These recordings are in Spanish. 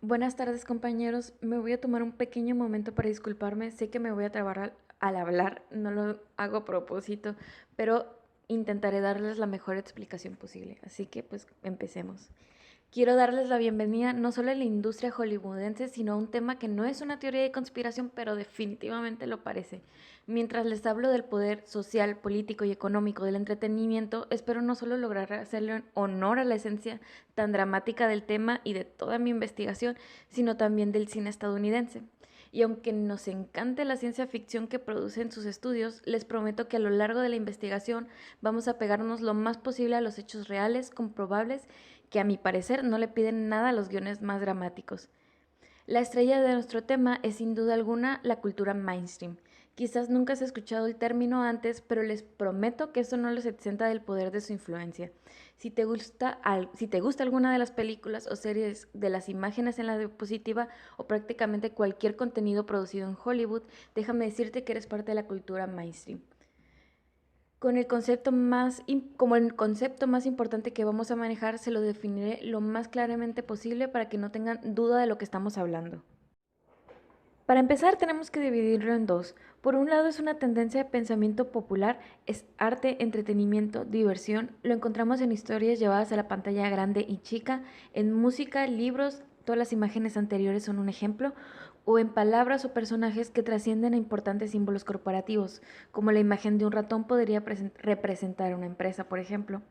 Buenas tardes, compañeros. Me voy a tomar un pequeño momento para disculparme. Sé que me voy a trabar al hablar, no lo hago a propósito, pero intentaré darles la mejor explicación posible. Así que, pues, empecemos. Quiero darles la bienvenida no solo a la industria hollywoodense, sino a un tema que no es una teoría de conspiración, pero definitivamente lo parece. Mientras les hablo del poder social, político y económico del entretenimiento, espero no solo lograr hacerle honor a la esencia tan dramática del tema y de toda mi investigación, sino también del cine estadounidense. Y aunque nos encante la ciencia ficción que producen sus estudios, les prometo que a lo largo de la investigación vamos a pegarnos lo más posible a los hechos reales, comprobables, que a mi parecer no le piden nada a los guiones más dramáticos. La estrella de nuestro tema es sin duda alguna la cultura mainstream. Quizás nunca has escuchado el término antes, pero les prometo que esto no les exenta del poder de su influencia. Si te gusta alguna de las películas o series de las imágenes en la diapositiva o prácticamente cualquier contenido producido en Hollywood, déjame decirte que eres parte de la cultura mainstream. Como el concepto más importante que vamos a manejar, se lo definiré lo más claramente posible para que no tengan duda de lo que estamos hablando. Para empezar, tenemos que dividirlo en dos. Por un lado, es una tendencia de pensamiento popular, es arte, entretenimiento, diversión. Lo encontramos en historias llevadas a la pantalla grande y chica, en música, libros, todas las imágenes anteriores son un ejemplo, o en palabras o personajes que trascienden a importantes símbolos corporativos, como la imagen de un ratón podría representar una empresa, por ejemplo.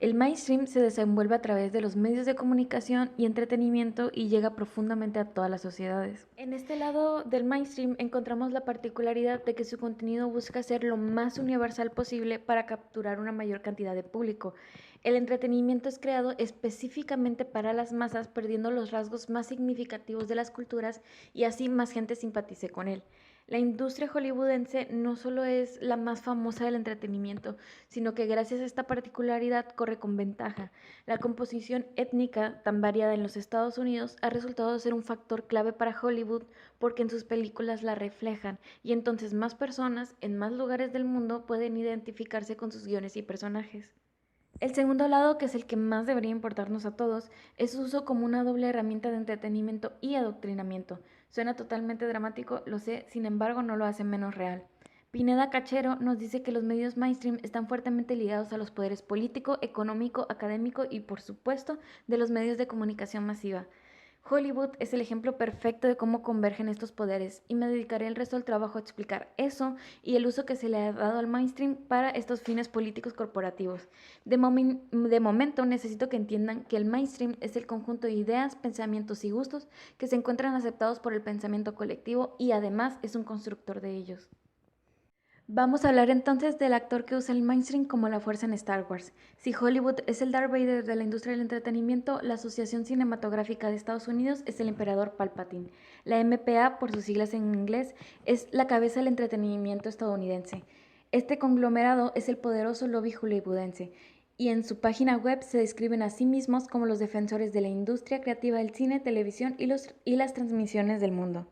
El mainstream se desenvuelve a través de los medios de comunicación y entretenimiento y llega profundamente a todas las sociedades. En este lado del mainstream encontramos la particularidad de que su contenido busca ser lo más universal posible para capturar una mayor cantidad de público. El entretenimiento es creado específicamente para las masas, perdiendo los rasgos más significativos de las culturas y así más gente simpatice con él. La industria hollywoodense no solo es la más famosa del entretenimiento, sino que gracias a esta particularidad corre con ventaja. La composición étnica tan variada en los Estados Unidos ha resultado ser un factor clave para Hollywood porque en sus películas la reflejan y entonces más personas en más lugares del mundo pueden identificarse con sus guiones y personajes. El segundo lado, que es el que más debería importarnos a todos, es su uso como una doble herramienta de entretenimiento y adoctrinamiento. Suena totalmente dramático, lo sé, sin embargo no lo hace menos real. Pineda Cachero nos dice que los medios mainstream están fuertemente ligados a los poderes político, económico, académico y, por supuesto, de los medios de comunicación masiva. Hollywood es el ejemplo perfecto de cómo convergen estos poderes y me dedicaré el resto del trabajo a explicar eso y el uso que se le ha dado al mainstream para estos fines políticos corporativos. De momento necesito que entiendan que el mainstream es el conjunto de ideas, pensamientos y gustos que se encuentran aceptados por el pensamiento colectivo y además es un constructor de ellos. Vamos a hablar entonces del actor que usa el mainstream como la fuerza en Star Wars. Si Hollywood es el Darth Vader de la industria del entretenimiento, la Asociación Cinematográfica de Estados Unidos es el emperador Palpatine. La MPA, por sus siglas en inglés, es la cabeza del entretenimiento estadounidense. Este conglomerado es el poderoso lobby hollywoodense y en su página web se describen a sí mismos como los defensores de la industria creativa del cine, televisión y las transmisiones del mundo.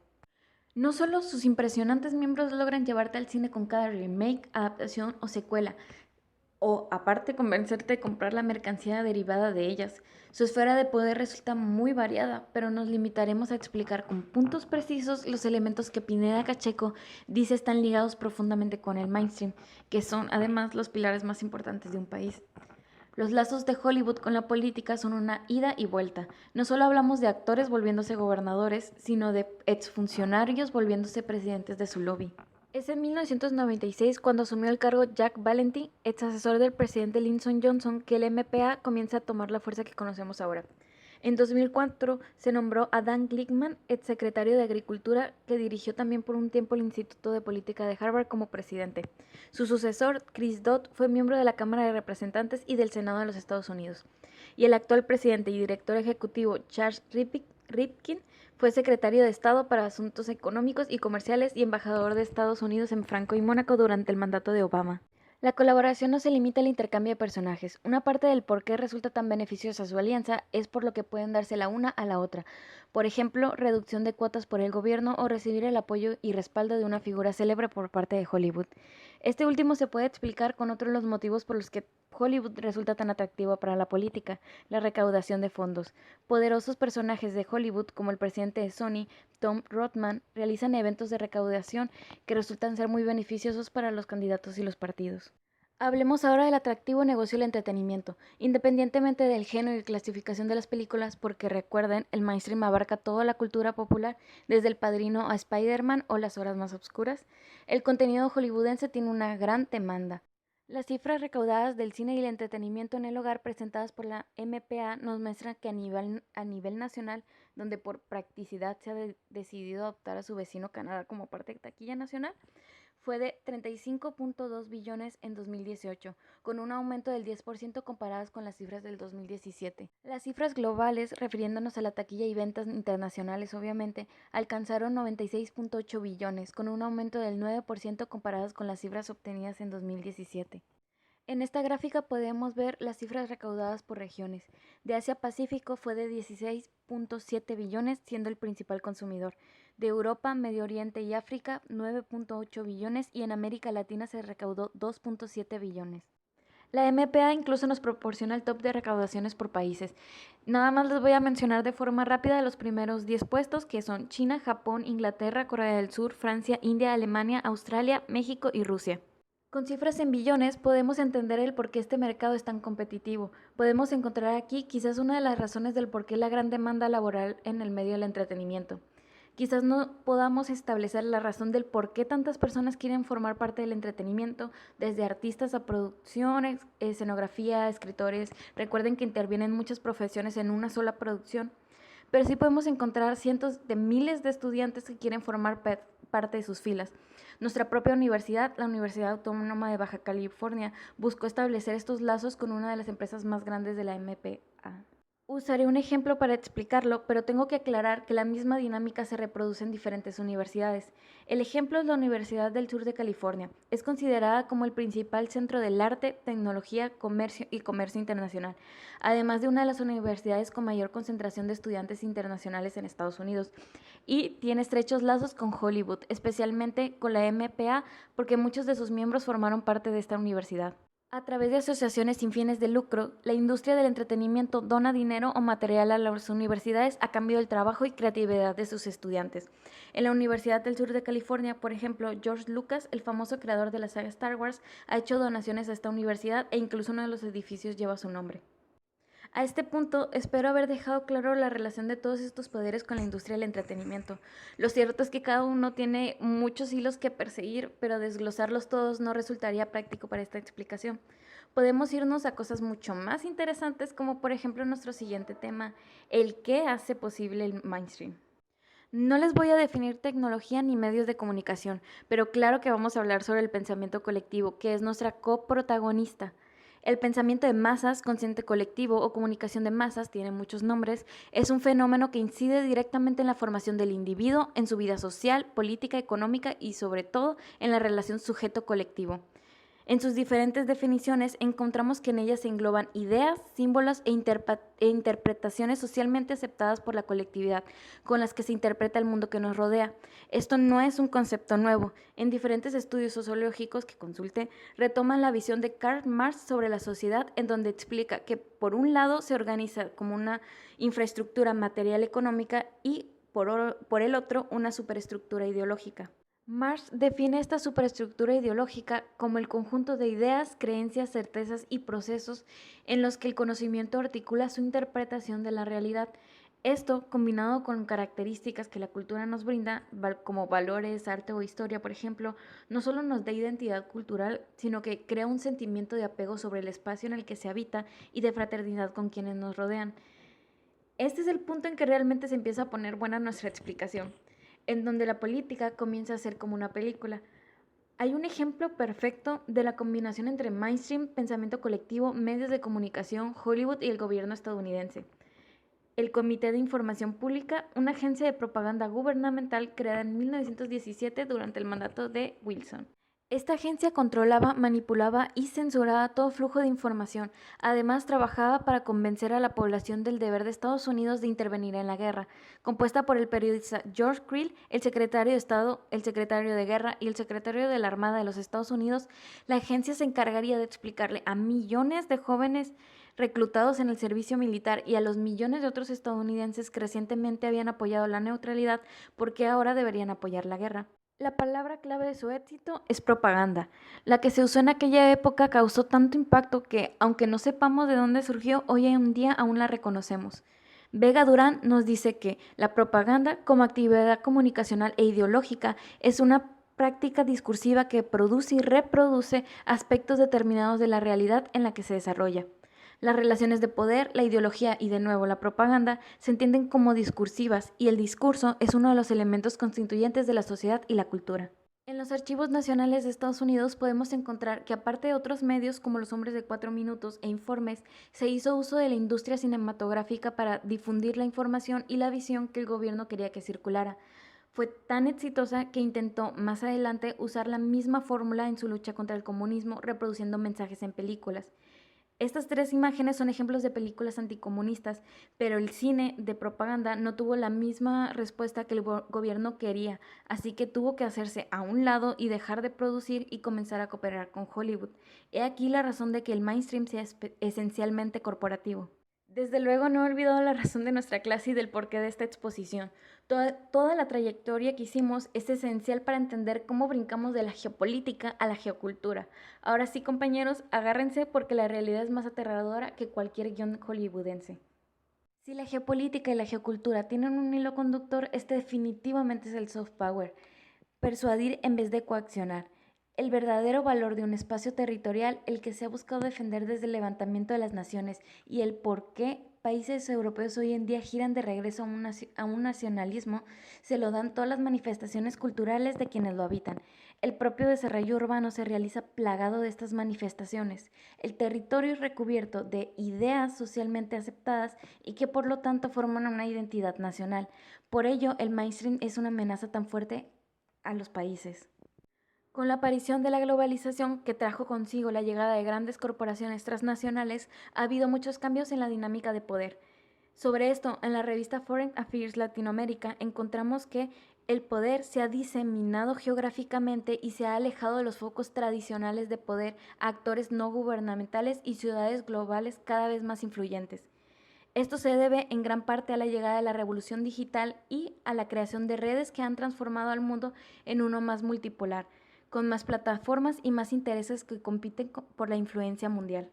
No solo sus impresionantes miembros logran llevarte al cine con cada remake, adaptación o secuela, o aparte convencerte de comprar la mercancía derivada de ellas. Su esfera de poder resulta muy variada, pero nos limitaremos a explicar con puntos precisos los elementos que Pineda Cacheco dice están ligados profundamente con el mainstream, que son además los pilares más importantes de un país. Los lazos de Hollywood con la política son una ida y vuelta. No solo hablamos de actores volviéndose gobernadores, sino de exfuncionarios volviéndose presidentes de su lobby. Es en 1996 cuando asumió el cargo Jack Valenti, ex asesor del presidente Lyndon Johnson, que el MPA comienza a tomar la fuerza que conocemos ahora. En 2004 se nombró a Dan Glickman, exsecretario de Agricultura, que dirigió también por un tiempo el Instituto de Política de Harvard como presidente. Su sucesor, Chris Dodd, fue miembro de la Cámara de Representantes y del Senado de los Estados Unidos. Y el actual presidente y director ejecutivo, Charles Ripken, fue secretario de Estado para Asuntos Económicos y Comerciales y embajador de Estados Unidos en Franco y Mónaco durante el mandato de Obama. La colaboración no se limita al intercambio de personajes. Una parte del por qué resulta tan beneficiosa su alianza es por lo que pueden darse la una a la otra. Por ejemplo, reducción de cuotas por el gobierno o recibir el apoyo y respaldo de una figura célebre por parte de Hollywood. Este último se puede explicar con otro de los motivos por los que Hollywood resulta tan atractivo para la política, la recaudación de fondos. Poderosos personajes de Hollywood, como el presidente de Sony, Tom Rothman, realizan eventos de recaudación que resultan ser muy beneficiosos para los candidatos y los partidos. Hablemos ahora del atractivo negocio del entretenimiento, independientemente del género y clasificación de las películas, porque recuerden, el mainstream abarca toda la cultura popular, desde El Padrino a Spider-Man o Las Horas Más Oscuras. El contenido hollywoodense tiene una gran demanda. Las cifras recaudadas del cine y el entretenimiento en el hogar presentadas por la MPA nos muestran que a nivel nacional, donde por practicidad se ha decidido adoptar a su vecino Canadá como parte de taquilla nacional, fue de 35.2 billones en 2018, con un aumento del 10% comparadas con las cifras del 2017. Las cifras globales, refiriéndonos a la taquilla y ventas internacionales obviamente, alcanzaron 96.8 billones, con un aumento del 9% comparadas con las cifras obtenidas en 2017. En esta gráfica podemos ver las cifras recaudadas por regiones. De Asia-Pacífico fue de 16.7 billones, siendo el principal consumidor. De Europa, Medio Oriente y África, 9.8 billones y en América Latina se recaudó 2.7 billones. La MPA incluso nos proporciona el top de recaudaciones por países. Nada más les voy a mencionar de forma rápida los primeros 10 puestos, que son China, Japón, Inglaterra, Corea del Sur, Francia, India, Alemania, Australia, México y Rusia. Con cifras en billones podemos entender el por qué este mercado es tan competitivo. Podemos encontrar aquí quizás una de las razones del por qué la gran demanda laboral en el medio del entretenimiento. Quizás no podamos establecer la razón del por qué tantas personas quieren formar parte del entretenimiento, desde artistas a producción, escenografía, escritores. Recuerden que intervienen muchas profesiones en una sola producción. Pero sí podemos encontrar cientos de miles de estudiantes que quieren formar parte de sus filas. Nuestra propia universidad, la Universidad Autónoma de Baja California, buscó establecer estos lazos con una de las empresas más grandes de la MPA. Usaré un ejemplo para explicarlo, pero tengo que aclarar que la misma dinámica se reproduce en diferentes universidades. El ejemplo es la Universidad del Sur de California. Es considerada como el principal centro del arte, tecnología, comercio y comercio internacional, además de una de las universidades con mayor concentración de estudiantes internacionales en Estados Unidos. Y tiene estrechos lazos con Hollywood, especialmente con la MPA, porque muchos de sus miembros formaron parte de esta universidad. A través de asociaciones sin fines de lucro, la industria del entretenimiento dona dinero o material a las universidades a cambio del trabajo y creatividad de sus estudiantes. En la Universidad del Sur de California, por ejemplo, George Lucas, el famoso creador de la saga Star Wars, ha hecho donaciones a esta universidad e incluso uno de los edificios lleva su nombre. A este punto, espero haber dejado claro la relación de todos estos poderes con la industria del entretenimiento. Lo cierto es que cada uno tiene muchos hilos que perseguir, pero desglosarlos todos no resultaría práctico para esta explicación. Podemos irnos a cosas mucho más interesantes, como por ejemplo nuestro siguiente tema, el qué hace posible el mainstream. No les voy a definir tecnología ni medios de comunicación, pero claro que vamos a hablar sobre el pensamiento colectivo, que es nuestra coprotagonista. El pensamiento de masas, consciente colectivo o comunicación de masas, tiene muchos nombres, es un fenómeno que incide directamente en la formación del individuo, en su vida social, política, económica y sobre todo en la relación sujeto-colectivo. En sus diferentes definiciones encontramos que en ellas se engloban ideas, símbolos e interpretaciones socialmente aceptadas por la colectividad, con las que se interpreta el mundo que nos rodea. Esto no es un concepto nuevo. En diferentes estudios sociológicos que consulté, retoman la visión de Karl Marx sobre la sociedad, en donde explica que por un lado se organiza como una infraestructura material económica y por el otro una superestructura ideológica. Marx define esta superestructura ideológica como el conjunto de ideas, creencias, certezas y procesos en los que el conocimiento articula su interpretación de la realidad. Esto, combinado con características que la cultura nos brinda, como valores, arte o historia, por ejemplo, no solo nos da identidad cultural, sino que crea un sentimiento de apego sobre el espacio en el que se habita y de fraternidad con quienes nos rodean. Este es el punto en que realmente se empieza a poner buena nuestra explicación, en donde la política comienza a ser como una película. Hay un ejemplo perfecto de la combinación entre mainstream, pensamiento colectivo, medios de comunicación, Hollywood y el gobierno estadounidense. El Comité de Información Pública, una agencia de propaganda gubernamental creada en 1917 durante el mandato de Wilson. Esta agencia controlaba, manipulaba y censuraba todo flujo de información. Además, trabajaba para convencer a la población del deber de Estados Unidos de intervenir en la guerra. Compuesta por el periodista George Creel, el secretario de Estado, el secretario de Guerra y el secretario de la Armada de los Estados Unidos, la agencia se encargaría de explicarle a millones de jóvenes reclutados en el servicio militar y a los millones de otros estadounidenses que recientemente habían apoyado la neutralidad por qué ahora deberían apoyar la guerra. La palabra clave de su éxito es propaganda. La que se usó en aquella época causó tanto impacto que, aunque no sepamos de dónde surgió, hoy en día aún la reconocemos. Vega Durán nos dice que la propaganda, como actividad comunicacional e ideológica, es una práctica discursiva que produce y reproduce aspectos determinados de la realidad en la que se desarrolla. Las relaciones de poder, la ideología y de nuevo la propaganda se entienden como discursivas y el discurso es uno de los elementos constituyentes de la sociedad y la cultura. En los archivos nacionales de Estados Unidos podemos encontrar que aparte de otros medios como Los Hombres de 4 Minutos e Informes, se hizo uso de la industria cinematográfica para difundir la información y la visión que el gobierno quería que circulara. Fue tan exitosa que intentó más adelante usar la misma fórmula en su lucha contra el comunismo, reproduciendo mensajes en películas. Estas tres imágenes son ejemplos de películas anticomunistas, pero el cine de propaganda no tuvo la misma respuesta que el gobierno quería, así que tuvo que hacerse a un lado y dejar de producir y comenzar a cooperar con Hollywood. He aquí la razón de que el mainstream sea esencialmente corporativo. Desde luego no he olvidado la razón de nuestra clase y del porqué de esta exposición. Toda la trayectoria que hicimos es esencial para entender cómo brincamos de la geopolítica a la geocultura. Ahora sí, compañeros, agárrense porque la realidad es más aterradora que cualquier guión hollywoodense. Si la geopolítica y la geocultura tienen un hilo conductor, este definitivamente es el soft power. Persuadir en vez de coaccionar. El verdadero valor de un espacio territorial, el que se ha buscado defender desde el levantamiento de las naciones y el por qué países europeos hoy en día giran de regreso a un nacionalismo, se lo dan todas las manifestaciones culturales de quienes lo habitan. El propio desarrollo urbano se realiza plagado de estas manifestaciones. El territorio es recubierto de ideas socialmente aceptadas y que por lo tanto forman una identidad nacional. Por ello, el mainstream es una amenaza tan fuerte a los países. Con la aparición de la globalización que trajo consigo la llegada de grandes corporaciones transnacionales, ha habido muchos cambios en la dinámica de poder. Sobre esto, en la revista Foreign Affairs Latinoamérica encontramos que el poder se ha diseminado geográficamente y se ha alejado de los focos tradicionales de poder a actores no gubernamentales y ciudades globales cada vez más influyentes. Esto se debe en gran parte a la llegada de la revolución digital y a la creación de redes que han transformado al mundo en uno más multipolar, con más plataformas y más intereses que compiten por la influencia mundial.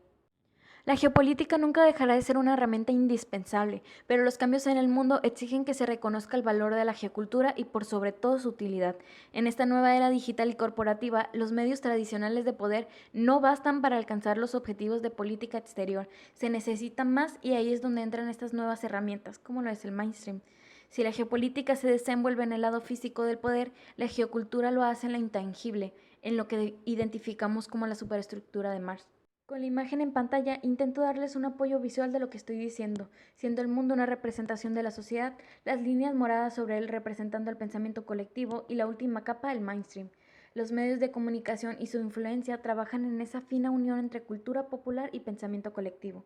La geopolítica nunca dejará de ser una herramienta indispensable, pero los cambios en el mundo exigen que se reconozca el valor de la geocultura y por sobre todo su utilidad. En esta nueva era digital y corporativa, los medios tradicionales de poder no bastan para alcanzar los objetivos de política exterior. Se necesita más y ahí es donde entran estas nuevas herramientas, como lo es el mainstream. Si la geopolítica se desenvuelve en el lado físico del poder, la geocultura lo hace en la intangible, en lo que identificamos como la superestructura de Marx. Con la imagen en pantalla intento darles un apoyo visual de lo que estoy diciendo, siendo el mundo una representación de la sociedad, las líneas moradas sobre él representando el pensamiento colectivo y la última capa el mainstream. Los medios de comunicación y su influencia trabajan en esa fina unión entre cultura popular y pensamiento colectivo.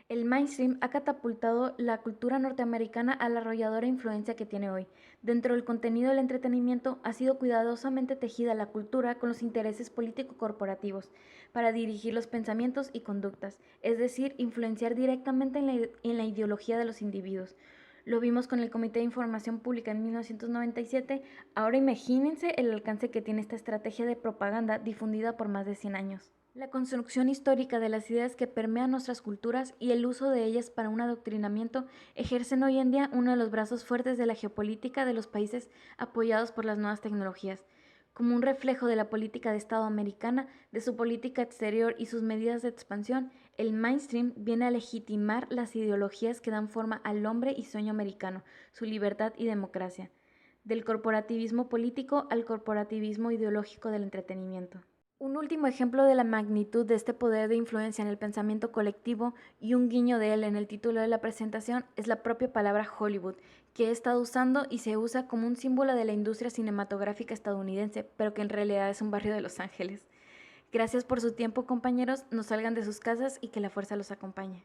El mainstream ha catapultado la cultura norteamericana a la arrolladora influencia que tiene hoy. Dentro del contenido del entretenimiento ha sido cuidadosamente tejida la cultura con los intereses político-corporativos para dirigir los pensamientos y conductas, es decir, influenciar directamente en la ideología de los individuos. Lo vimos con el Comité de Información Pública en 1997, ahora imagínense el alcance que tiene esta estrategia de propaganda difundida por más de 100 años. La construcción histórica de las ideas que permean nuestras culturas y el uso de ellas para un adoctrinamiento ejercen hoy en día uno de los brazos fuertes de la geopolítica de los países apoyados por las nuevas tecnologías. Como un reflejo de la política de Estado americana, de su política exterior y sus medidas de expansión, el mainstream viene a legitimar las ideologías que dan forma al hombre y sueño americano, su libertad y democracia, del corporativismo político al corporativismo ideológico del entretenimiento. Un último ejemplo de la magnitud de este poder de influencia en el pensamiento colectivo y un guiño de él en el título de la presentación es la propia palabra Hollywood, que he estado usando y se usa como un símbolo de la industria cinematográfica estadounidense, pero que en realidad es un barrio de Los Ángeles. Gracias por su tiempo, compañeros, no salgan de sus casas y que la fuerza los acompañe.